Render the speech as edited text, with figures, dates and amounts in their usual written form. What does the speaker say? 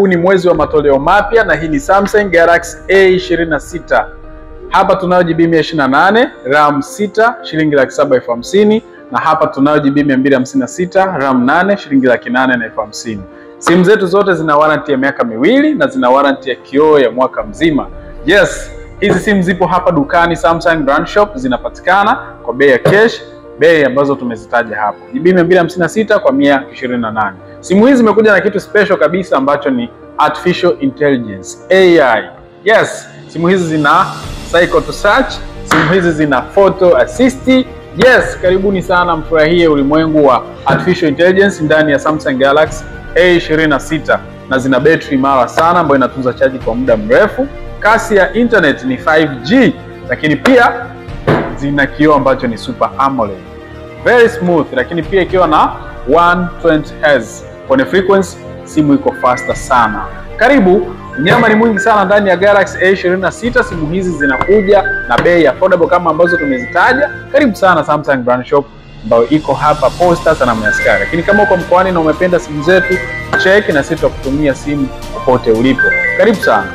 Huu ni mwezi wa matoleo mapya na hii ni Samsung Galaxy A26. Hapa tunayo GB 128, RAM 6, shilingi 750,000 na hapa tunayo GB 256, RAM 8, shilingi 850,000. Simu zetu zote zina warranty ya miaka miwili na zina warranty ya kioo ya mwaka mzima. Yes, hizi simu zipo hapa dukani Samsung Brand Shop, zinapatikana kwa bei ya cash, bei ambazo tumezitaja hapo. GB 256 kwa 128. Simu hizi zimekuja na kitu special kabisa ambacho ni Artificial Intelligence, AI. Yes, simu hizi zina Cycle to Search, simu hizi zina Photo Assist. Yes, karibuni sana mfurahie ulimwengu wa Artificial Intelligence ndani ya Samsung Galaxy A26, na zina battery imara sana ambayo inatunza chaji kwa muda mrefu. Kasi ya internet ni 5G, lakini pia zina kioo ambacho ni Super AMOLED. Very smooth, lakini pia ikiwa na 120 Hz. Kwenye frequency simu iko faster sana. Karibu, nyama ni mwingi sana ndani ya Galaxy A26. Simu hizi zinakuja na bei affordable kama ambazo tumezitaja. Karibu sana Samsung Brand Shop ambayo iko hapa Posta sana Mnaskari. Lakini kama uko mkoani na umependa simu zetu, check na sisi tutakutumia simu popote ulipo. Karibu sana.